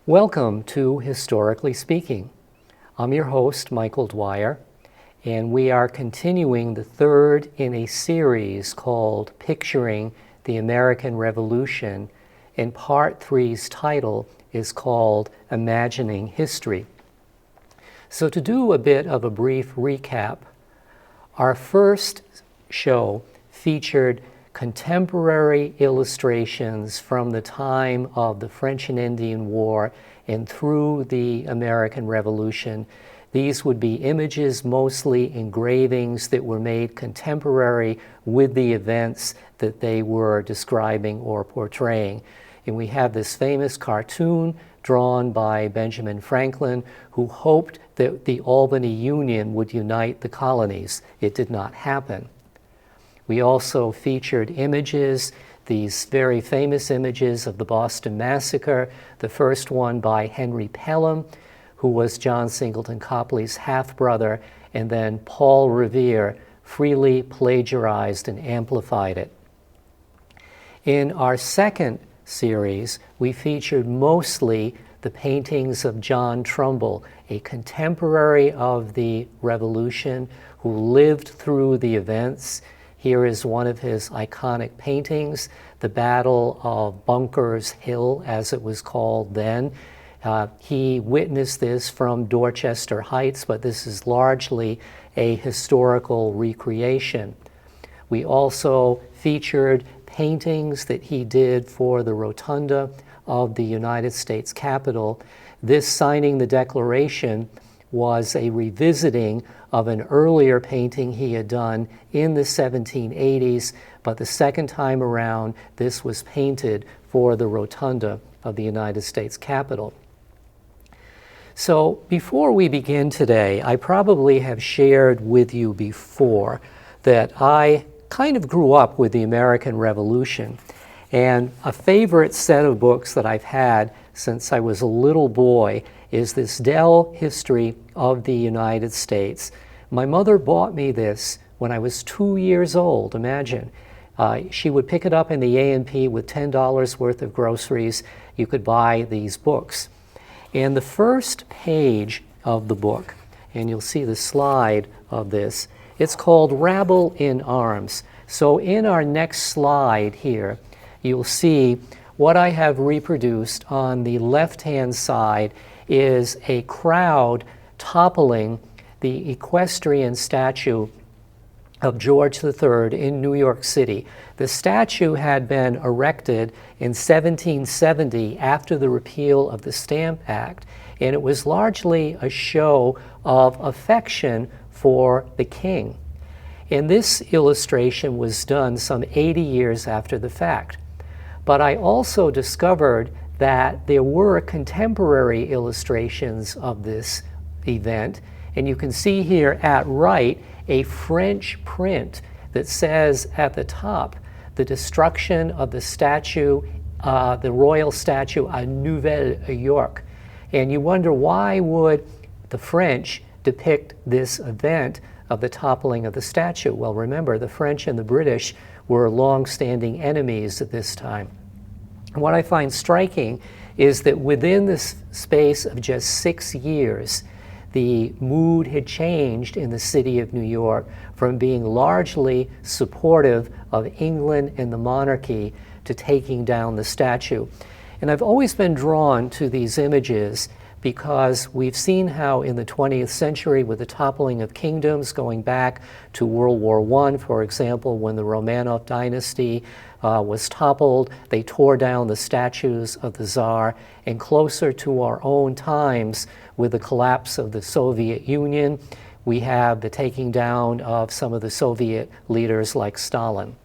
Welcome to Historically Speaking. I'm your host, Michael Dwyer, and we are continuing the third in a series called Picturing the American Revolution, and Part 3's title is called Imagining History. So to do a bit of a brief recap, our first show featured contemporary illustrations from the time of the French and Indian War and through the American Revolution. These would be images, mostly engravings, that were made contemporary with the events that they were describing or portraying. And we have this famous cartoon drawn by Benjamin Franklin, who hoped that the Albany Union would unite the colonies. It did not happen. We also featured images, these very famous images of the Boston Massacre, the first one by Henry Pelham, who was John Singleton Copley's half-brother, and then Paul Revere freely plagiarized and amplified it. In our second series, we featured mostly the paintings of John Trumbull, a contemporary of the Revolution who lived through the events. Here is one of his iconic paintings, the Battle of Bunker's Hill, as it was called then. He witnessed this from Dorchester Heights, but this is largely a historical recreation. We also featured paintings that he did for the rotunda of the United States Capitol. This signing the Declaration was a revisiting of an earlier painting he had done in the 1780s, but the second time around, this was painted for the rotunda of the United States Capitol. So before we begin today, I probably have shared with you before that I kind of grew up with the American Revolution, and a favorite set of books that I've had since I was a little boy is this Dell History of the United States. My mother bought me this when I was 2 years old, imagine. She would pick it up in the A&P with $10 worth of groceries. You could buy these books. And the first page of the book, and you'll see the slide of this, it's called Rabble in Arms. So in our next slide here, you'll see what I have reproduced on the left-hand side is a crowd toppling the equestrian statue of George III in New York City. The statue had been erected in 1770 after the repeal of the Stamp Act, and it was largely a show of affection for the king. And this illustration was done some 80 years after the fact. But I also discovered that there were contemporary illustrations of this event, and you can see here at right a French print that says at the top, the destruction of the statue, the royal statue à Nouvelle-York. And you wonder, why would the French depict this event of the toppling of the statue? Well, remember, the French and the British were long-standing enemies at this time. And what I find striking is that within this space of just 6 years, the mood had changed in the city of New York from being largely supportive of England and the monarchy to taking down the statue. And I've always been drawn to these images because we've seen how in the 20th century, with the toppling of kingdoms going back to World War I, for example, when the Romanov dynasty was toppled, they tore down the statues of the Tsar. And closer to our own times, with the collapse of the Soviet Union, we have the taking down of some of the Soviet leaders like Stalin.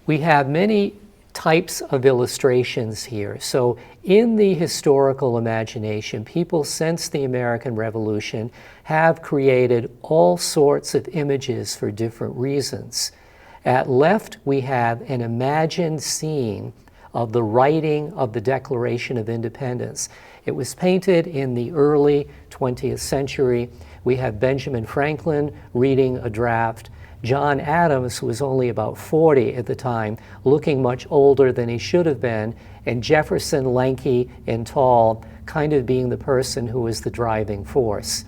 We have many types of illustrations here. So in the historical imagination, people since the American Revolution have created all sorts of images for different reasons. At left, we have an imagined scene of the writing of the Declaration of Independence. It was painted in the early 20th century. We have Benjamin Franklin reading a draft, John Adams was only about 40 at the time, looking much older than he should have been, and Jefferson, lanky and tall, kind of being the person who was the driving force.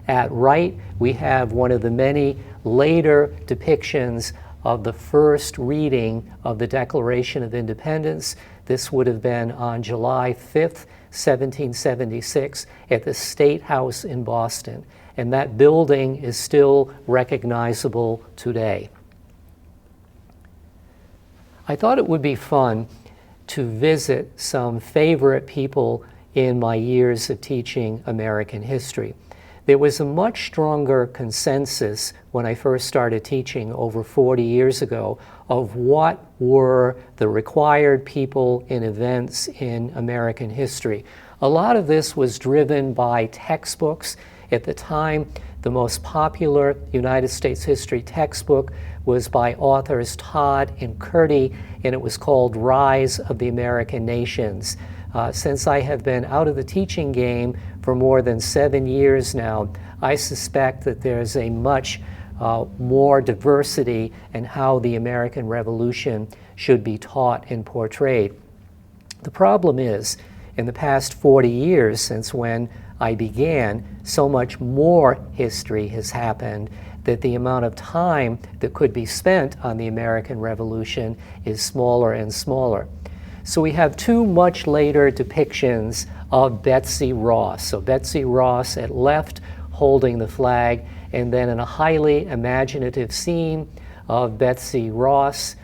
At right, we have one of the many later depictions of the first reading of the Declaration of Independence. This would have been on July 5th, 1776, at the State House in Boston. And that building is still recognizable today. I thought it would be fun to visit some favorite people in my years of teaching American history. There was a much stronger consensus when I first started teaching over 40 years ago of what were the required people and events in American history. A lot of this was driven by textbooks. At the time, the most popular United States history textbook was by authors Todd and Curdy, and it was called Rise of the American Nations. Since I have been out of the teaching game for more than 7 years now, I suspect that there's a much more diversity in how the American Revolution should be taught and portrayed. The problem is, in the past 40 years since when I began, so much more history has happened that the amount of time that could be spent on the American Revolution is smaller and smaller. So we have two much later depictions of Betsy Ross. So Betsy Ross at left holding the flag, and then in a highly imaginative scene of Betsy Ross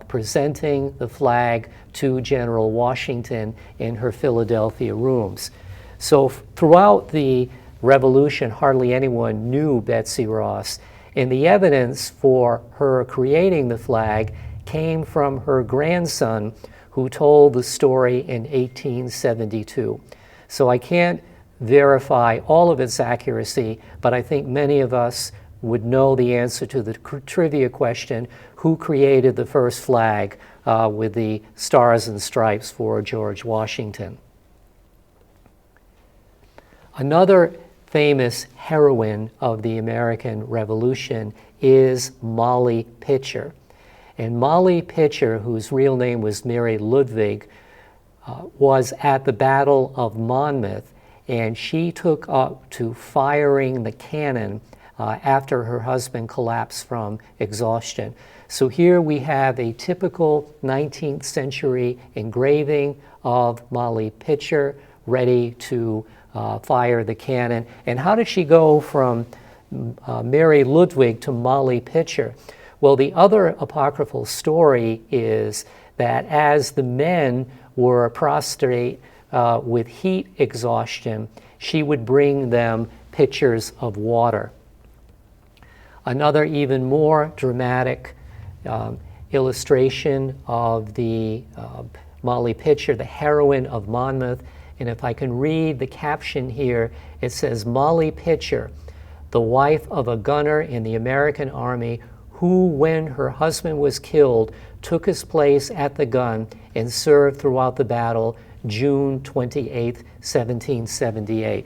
presenting the flag to General Washington in her Philadelphia rooms. So throughout the Revolution, hardly anyone knew Betsy Ross, and the evidence for her creating the flag came from her grandson, who told the story in 1872. So I can't verify all of its accuracy, but I think many of us would know the answer to the trivia question, who created the first flag with the stars and stripes for George Washington. Another famous heroine of the American Revolution is Molly Pitcher. And Molly Pitcher, whose real name was Mary Ludwig, was at the Battle of Monmouth, and she took up to firing the cannon after her husband collapsed from exhaustion. So here we have a typical 19th century engraving of Molly Pitcher ready to fire the cannon. And how did she go from Mary Ludwig to Molly Pitcher? Well, the other apocryphal story is that as the men were prostrate with heat exhaustion, she would bring them pitchers of water. Another even more dramatic illustration of the Molly Pitcher, the heroine of Monmouth, and if I can read the caption here, it says, Molly Pitcher, the wife of a gunner in the American Army, who, when her husband was killed, took his place at the gun and served throughout the battle, June 28, 1778.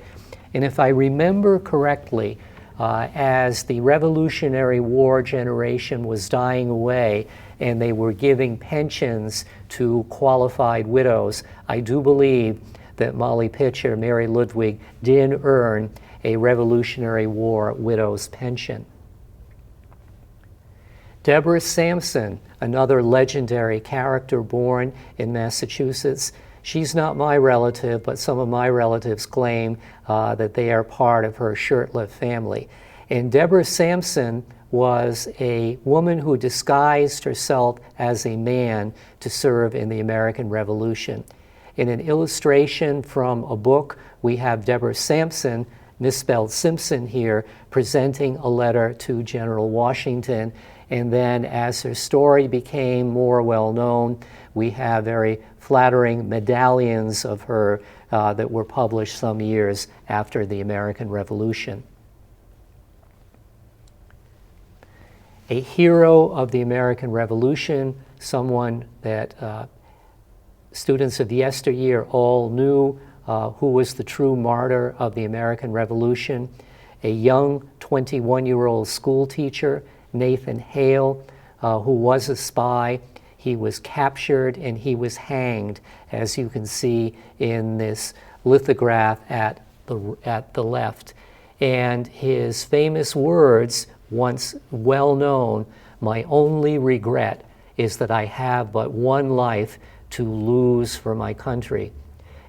And if I remember correctly, as the Revolutionary War generation was dying away and they were giving pensions to qualified widows, I do believe that Molly Pitcher, Mary Ludwig, did earn a Revolutionary War widow's pension. Deborah Sampson, another legendary character born in Massachusetts. She's not my relative, but some of my relatives claim that they are part of her shirtlift family. And Deborah Sampson was a woman who disguised herself as a man to serve in the American Revolution. In an illustration from a book, we have Deborah Sampson, misspelled Simpson here, presenting a letter to General Washington. And then as her story became more well-known, we have very flattering medallions of her that were published some years after the American Revolution. A hero of the American Revolution, someone that students of yesteryear all knew who was the true martyr of the American Revolution, a young 21-year-old school teacher Nathan Hale, who was a spy. He was captured and he was hanged, as you can see in this lithograph at the left. And his famous words, once well known, "My only regret is that I have but one life to lose for my country."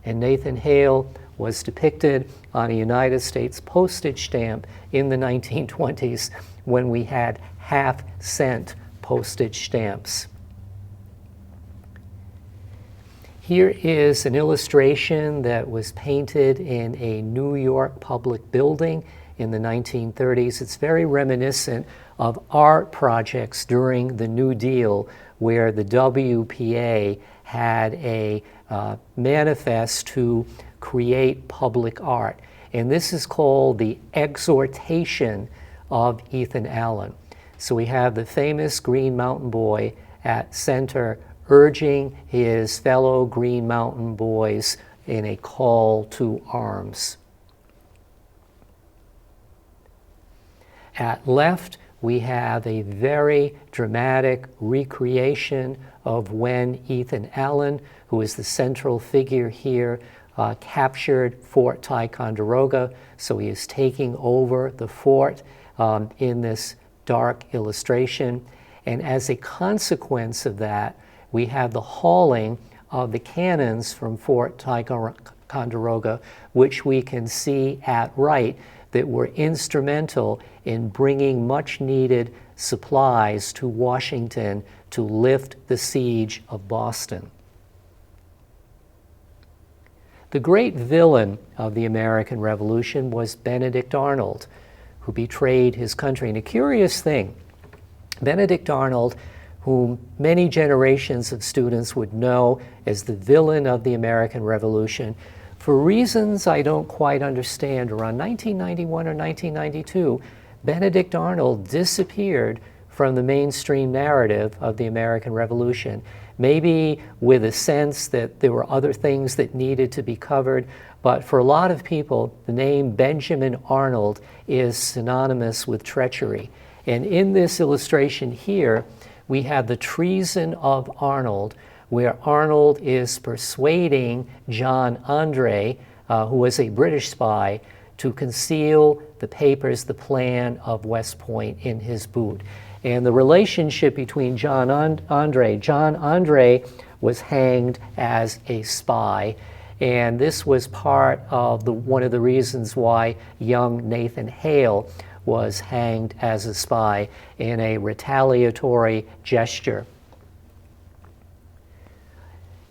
And Nathan Hale was depicted on a United States postage stamp in the 1920s when we had half-cent postage stamps. Here is an illustration that was painted in a New York public building in the 1930s. It's very reminiscent of art projects during the New Deal, where the WPA had a manifest to create public art. And this is called the Exhortation of Ethan Allen. So we have the famous Green Mountain Boy at center urging his fellow Green Mountain Boys in a call to arms. At left, we have a very dramatic recreation of when Ethan Allen, who is the central figure here, captured Fort Ticonderoga. So he is taking over the fort in this dark illustration. And as a consequence of that, we have the hauling of the cannons from Fort Ticonderoga, which we can see at right, that were instrumental in bringing much needed supplies to Washington to lift the siege of Boston. The great villain of the American Revolution was Benedict Arnold, who betrayed his country. And a curious thing, Benedict Arnold, whom many generations of students would know as the villain of the American Revolution, for reasons I don't quite understand, around 1991 or 1992, Benedict Arnold disappeared from the mainstream narrative of the American Revolution, maybe with a sense that there were other things that needed to be covered, but for a lot of people, the name Benjamin Arnold is synonymous with treachery. And in this illustration here, we have the treason of Arnold, where Arnold is persuading John Andre, who was a British spy, to conceal the papers, the plan of West Point in his boot. And the relationship between John Andre was hanged as a spy, and this was part of one of the reasons why young Nathan Hale was hanged as a spy in a retaliatory gesture.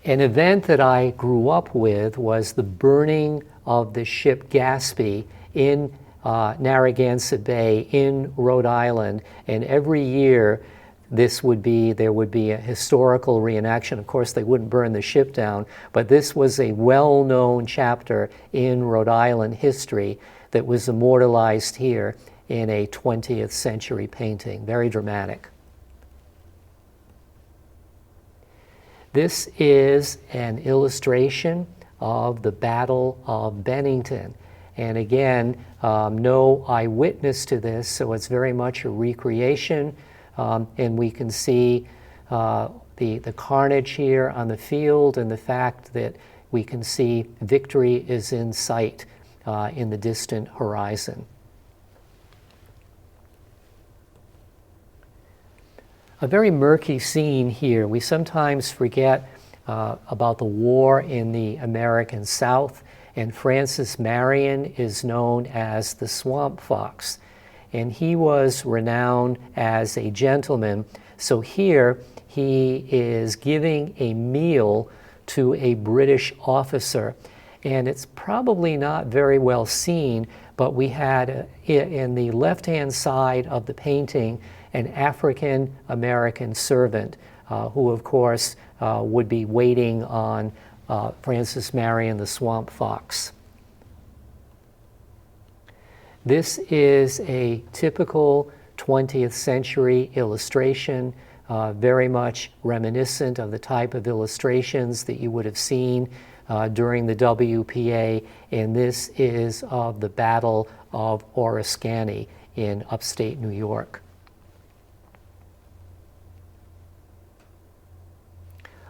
An event that I grew up with was the burning of the ship Gaspee in Narragansett Bay in Rhode Island, and every year there would be a historical reenaction. Of course, they wouldn't burn the ship down, but this was a well-known chapter in Rhode Island history that was immortalized here in a 20th century painting. Very dramatic. This is an illustration of the Battle of Bennington. And again, no eyewitness to this, so it's very much a recreation. And we can see the carnage here on the field, and the fact that we can see victory is in sight in the distant horizon. A very murky scene here. We sometimes forget about the war in the American South, and Francis Marion is known as the Swamp Fox. And he was renowned as a gentleman. So here he is giving a meal to a British officer. And it's probably not very well seen, but we had in the left-hand side of the painting an African-American servant who, of course, would be waiting on Francis Marion, the Swamp Fox. This is a typical 20th century illustration, very much reminiscent of the type of illustrations that you would have seen during the WPA, and this is of the Battle of Oriskany in upstate New York.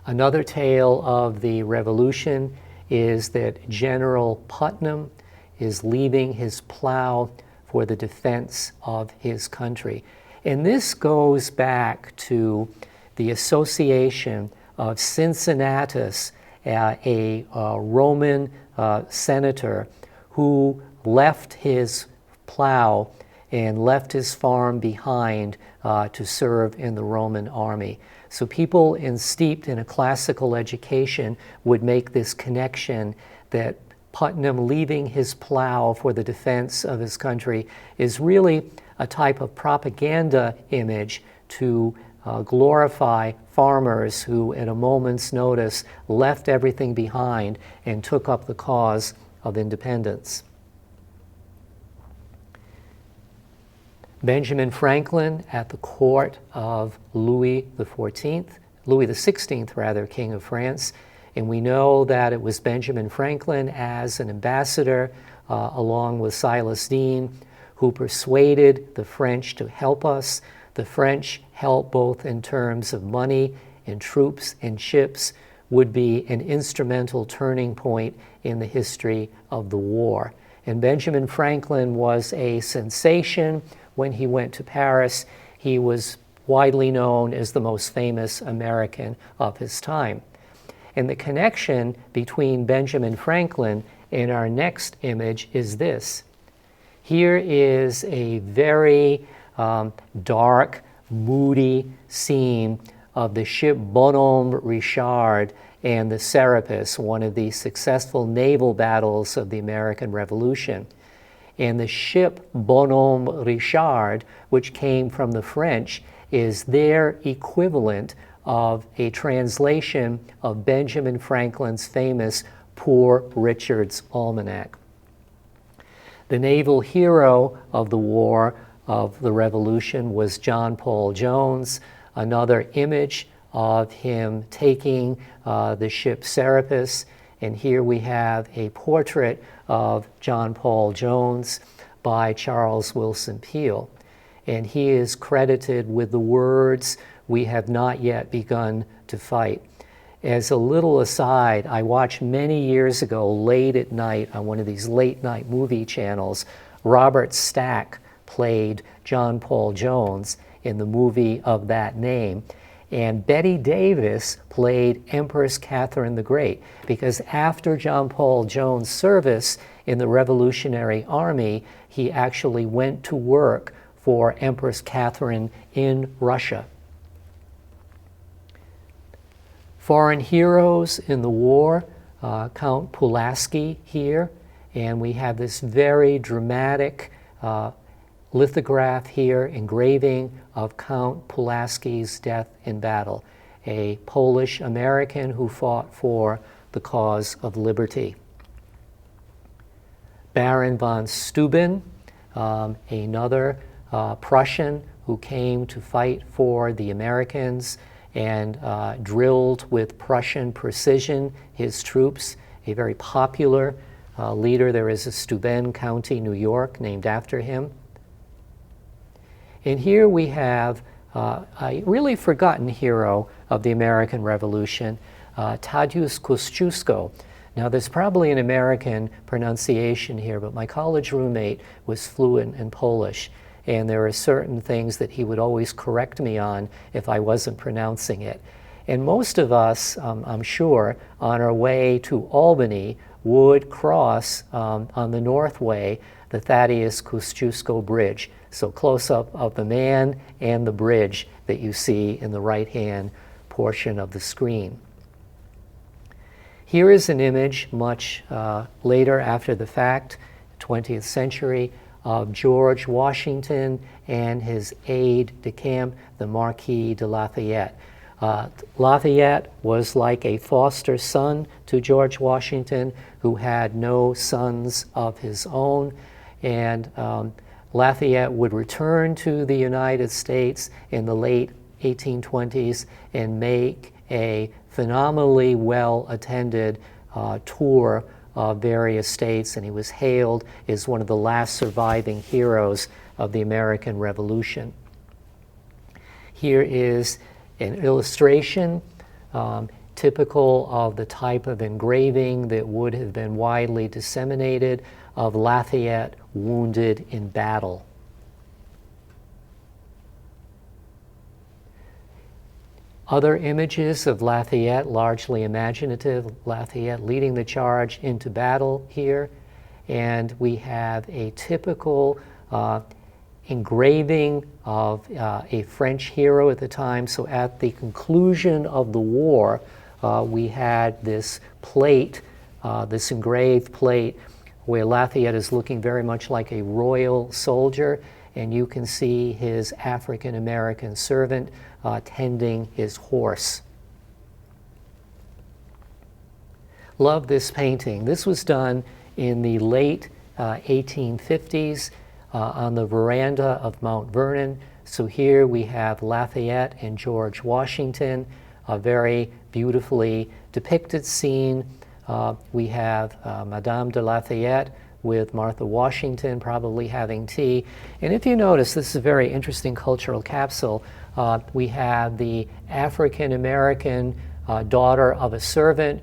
Another tale of the Revolution is that General Putnam is leaving his plow for the defense of his country. And this goes back to the association of Cincinnatus, a Roman senator who left his plow and left his farm behind to serve in the Roman army. So people steeped in a classical education would make this connection that Putnam leaving his plow for the defense of his country is really a type of propaganda image to glorify farmers who, at a moment's notice, left everything behind and took up the cause of independence. Benjamin Franklin at the court of Louis XVI, rather, King of France. And we know that it was Benjamin Franklin as an ambassador, along with Silas Deane, who persuaded the French to help us. The French help both in terms of money and troops and ships would be an instrumental turning point in the history of the war. And Benjamin Franklin was a sensation when he went to Paris. He was widely known as the most famous American of his time. And the connection between Benjamin Franklin and our next image is this. Here is a very dark, moody scene of the ship Bonhomme Richard and the Serapis, one of the successful naval battles of the American Revolution. And the ship Bonhomme Richard, which came from the French, is their equivalent of a translation of Benjamin Franklin's famous Poor Richard's Almanac. The naval hero of the war of the Revolution was John Paul Jones, another image of him taking the ship Serapis. And here we have a portrait of John Paul Jones by Charles Willson Peale. And he is credited with the words, "We have not yet begun to fight." As a little aside, I watched many years ago, late at night, on one of these late night movie channels, Robert Stack played John Paul Jones in the movie of that name. And Bette Davis played Empress Catherine the Great, because after John Paul Jones' service in the Revolutionary Army, he actually went to work for Empress Catherine in Russia. Foreign heroes in the war, Count Pulaski here, and we have this very dramatic lithograph here, engraving of Count Pulaski's death in battle, a Polish American who fought for the cause of liberty. Baron von Steuben, another Prussian who came to fight for the Americans and drilled with Prussian precision his troops, a very popular leader. There is a Steuben County, New York, named after him. And here we have a really forgotten hero of the American Revolution, Tadeusz Kościuszko. Now, there's probably an American pronunciation here, but my college roommate was fluent in Polish, and there are certain things that he would always correct me on if I wasn't pronouncing it. And most of us, I'm sure, on our way to Albany would cross on the Northway the Tadeusz Kościuszko Bridge. So close-up of the man and the bridge that you see in the right-hand portion of the screen. Here is an image much later after the fact, 20th century, of George Washington and his aide-de-camp, the Marquis de Lafayette. Lafayette was like a foster son to George Washington, who had no sons of his own, and Lafayette would return to the United States in the late 1820s and make a phenomenally well-attended tour of various states, and he was hailed as one of the last surviving heroes of the American Revolution. Here is an illustration typical of the type of engraving that would have been widely disseminated of Lafayette wounded in battle. Other images of Lafayette, largely imaginative, Lafayette leading the charge into battle here. And we have a typical engraving of a French hero at the time. So at the conclusion of the war, we had this plate, this engraved plate, where Lafayette is looking very much like a royal soldier, and you can see his African-American servant tending his horse. Love this painting. This was done in the late 1850s on the veranda of Mount Vernon. So here we have Lafayette and George Washington, a very beautifully depicted scene. We have Madame de Lafayette with Martha Washington probably having tea. And if you notice, this is a very interesting cultural capsule. We have the African-American daughter of a servant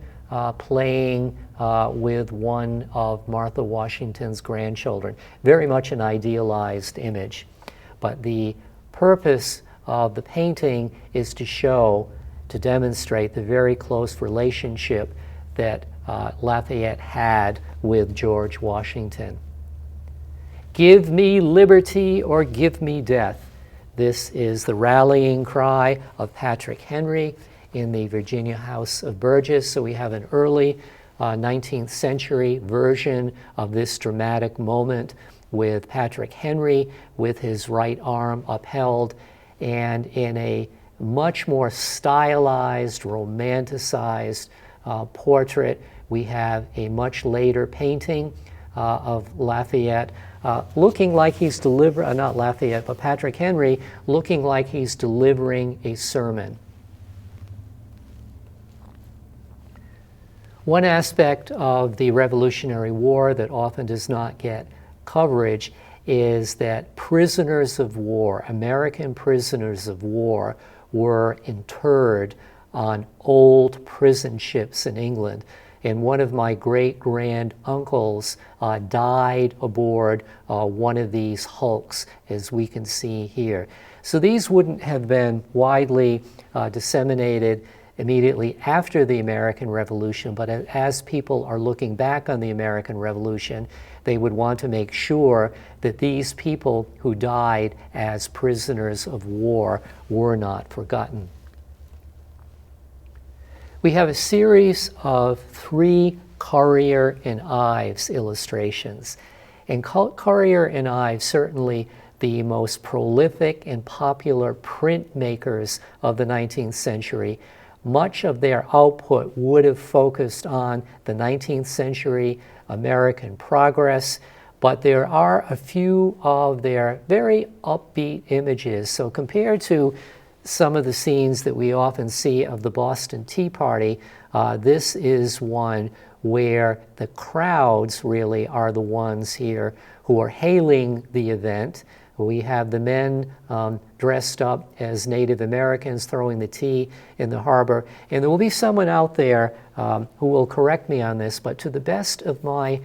playing with one of Martha Washington's grandchildren. Very much an idealized image. But the purpose of the painting is to show, to demonstrate the very close relationship that Lafayette had with George Washington. Give me liberty or give me death. This is the rallying cry of Patrick Henry in the Virginia House of Burgess. So we have an early 19th century version of this dramatic moment with Patrick Henry with his right arm upheld, and in a much more stylized, romanticized portrait, we have a much later painting of Lafayette looking like he's not Lafayette, but Patrick Henry looking like he's delivering a sermon. One aspect of the Revolutionary War that often does not get coverage is that prisoners of war, American prisoners of war, were interred on old prison ships in England. And one of my great-grand-uncles died aboard one of these hulks, as we can see here. So these wouldn't have been widely disseminated immediately after the American Revolution, but as people are looking back on the American Revolution, they would want to make sure that these people who died as prisoners of war were not forgotten. We have a series of 3 Currier and Ives illustrations. And Currier and Ives, certainly the most prolific and popular printmakers of the 19th century, much of their output would have focused on the 19th century American progress, but there are a few of their very upbeat images. So compared to some of the scenes that we often see of the Boston Tea Party, this is one where the crowds really are the ones here who are hailing the event. We have the men dressed up as Native Americans throwing the tea in the harbor. And there will be someone out there who will correct me on this, but to the best of my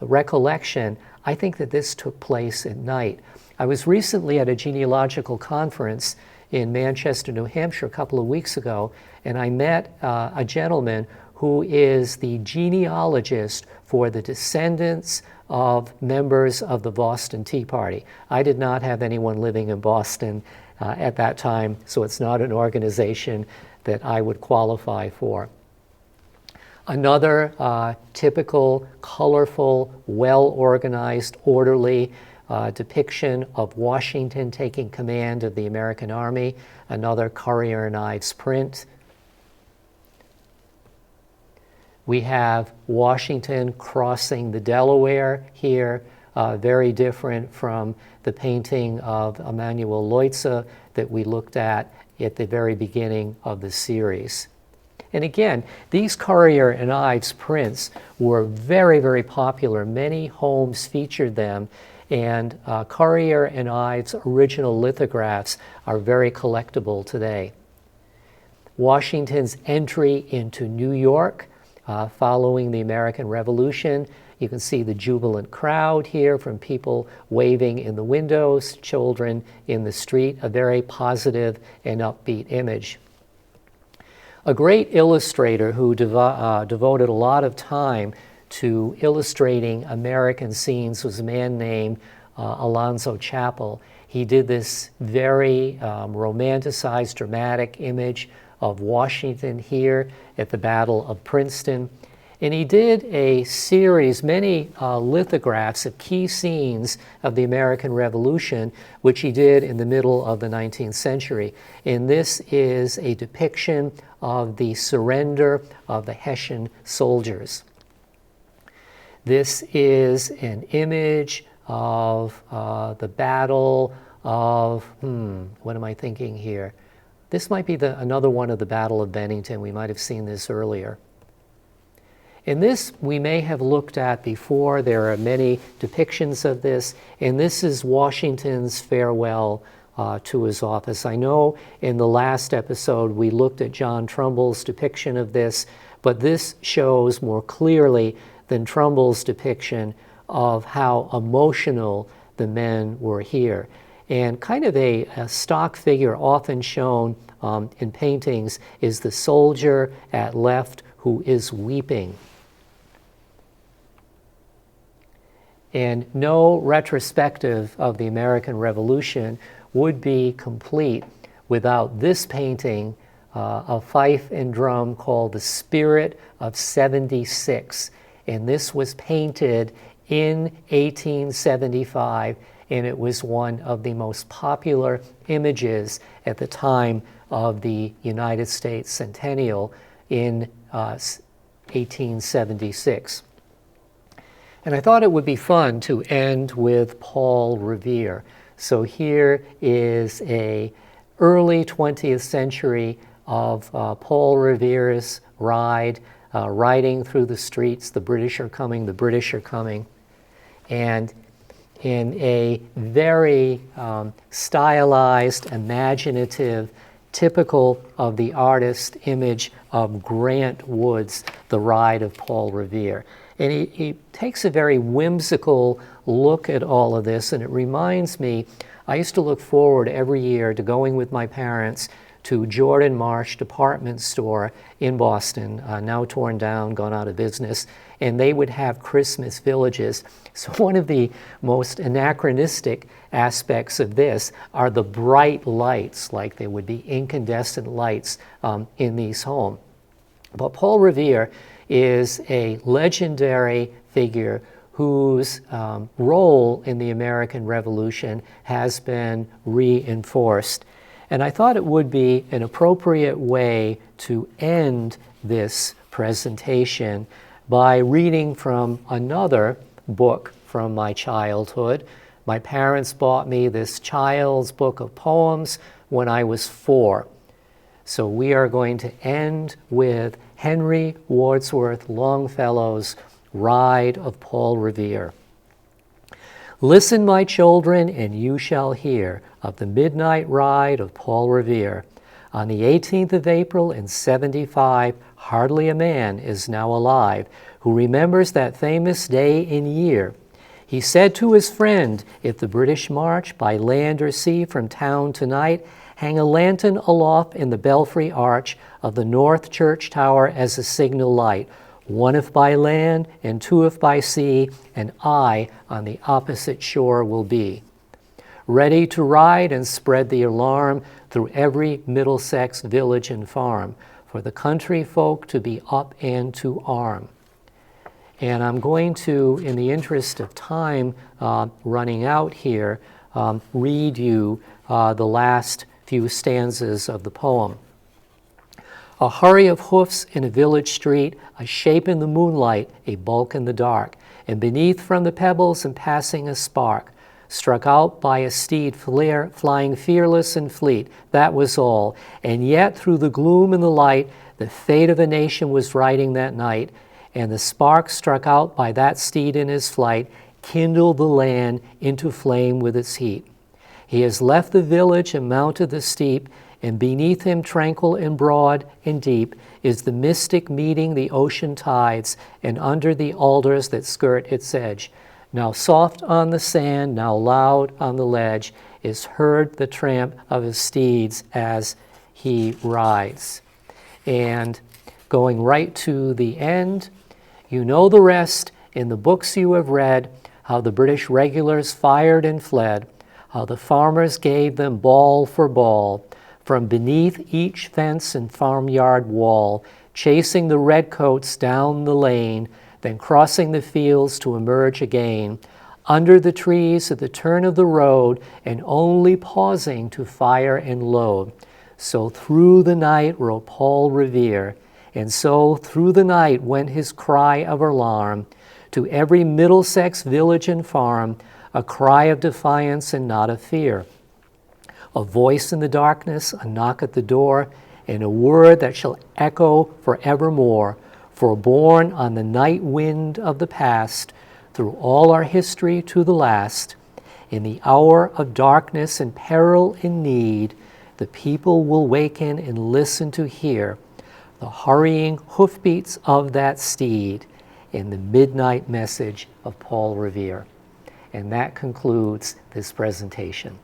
recollection, I think that this took place at night. I was recently at a genealogical conference in Manchester, New Hampshire, a couple of weeks ago, and I met a gentleman who is the genealogist for the descendants of members of the Boston Tea Party. I did not have anyone living in Boston at that time, so it's not an organization that I would qualify for. Another typical, colorful, well-organized, orderly depiction of Washington taking command of the American Army, another Currier and Ives print. We have Washington crossing the Delaware here, very different from the painting of Emanuel Leutze that we looked at the very beginning of the series. And again, these Currier and Ives prints were very, very popular. Many homes featured them, and Currier and Ives' original lithographs are very collectible today. Washington's entry into New York following the American Revolution. You can see the jubilant crowd here from people waving in the windows, children in the street, a very positive and upbeat image. A great illustrator who devoted a lot of time to illustrating American scenes was a man named Alonzo Chappell. He did this very romanticized, dramatic image of Washington here at the Battle of Princeton. And he did a series, many lithographs of key scenes of the American Revolution, which he did in the middle of the 19th century. And this is a depiction of the surrender of the Hessian soldiers. This is an image of the Battle of, what am I thinking here? This might be another one of the Battle of Bennington. We might have seen this earlier. And this we may have looked at before. There are many depictions of this. And this is Washington's farewell to his office. I know in the last episode we looked at John Trumbull's depiction of this, but this shows more clearly than Trumbull's depiction of how emotional the men were here. And kind of a stock figure often shown in paintings is the soldier at left who is weeping. And no retrospective of the American Revolution would be complete without this painting of fife and drum called The Spirit of 76. And this was painted in 1875, and it was one of the most popular images at the time of the United States centennial in 1876. And I thought it would be fun to end with Paul Revere. So here is a early 20th century of Paul Revere's riding through the streets. The British are coming, the British are coming. And in a very stylized, imaginative, typical of the artist image of Grant Wood's The Ride of Paul Revere. And he takes a very whimsical look at all of this, and it reminds me, I used to look forward every year to going with my parents to Jordan Marsh department store in Boston, now torn down, gone out of business, and they would have Christmas villages. So one of the most anachronistic aspects of this are the bright lights, like they would be incandescent lights in these homes. But Paul Revere is a legendary figure whose role in the American Revolution has been reinforced. And I thought it would be an appropriate way to end this presentation by reading from another book from my childhood. My parents bought me this child's book of poems when I was 4. So we are going to end with Henry Wadsworth Longfellow's Ride of Paul Revere. Listen, my children, and you shall hear of the midnight ride of Paul Revere. On the 18th of April in 75, hardly a man is now alive who remembers that famous day in year. He said to his friend, if the British march by land or sea from town tonight, hang a lantern aloft in the belfry arch of the North Church Tower as a signal light, one if by land and two if by sea, and I on the opposite shore will be. Ready to ride and spread the alarm through every Middlesex village and farm, for the country folk to be up and to arm. And I'm going to, in the interest of time running out here, read you the last few stanzas of the poem. A hurry of hoofs in a village street, a shape in the moonlight, a bulk in the dark, and beneath from the pebbles and passing a spark, struck out by a steed flying fearless and fleet, that was all. And yet through the gloom and the light, the fate of a nation was riding that night, and the spark struck out by that steed in his flight kindled the land into flame with its heat. He has left the village and mounted the steep, And beneath him, tranquil and broad and deep, is the mystic meeting the ocean tides, and under the alders that skirt its edge. Now soft on the sand, now loud on the ledge, is heard the tramp of his steeds as he rides. And going right to the end, you know the rest in the books you have read, how the British regulars fired and fled, how the farmers gave them ball for ball, from beneath each fence and farmyard wall, chasing the redcoats down the lane, then crossing the fields to emerge again, under the trees at the turn of the road, and only pausing to fire and load. So through the night rode Paul Revere, and so through the night went his cry of alarm, to every Middlesex village and farm, a cry of defiance and not of fear. A voice in the darkness, a knock at the door, and a word that shall echo forevermore, for born on the night wind of the past, through all our history to the last, in the hour of darkness and peril and need, the people will waken and listen to hear the hurrying hoofbeats of that steed in the midnight message of Paul Revere. And that concludes this presentation.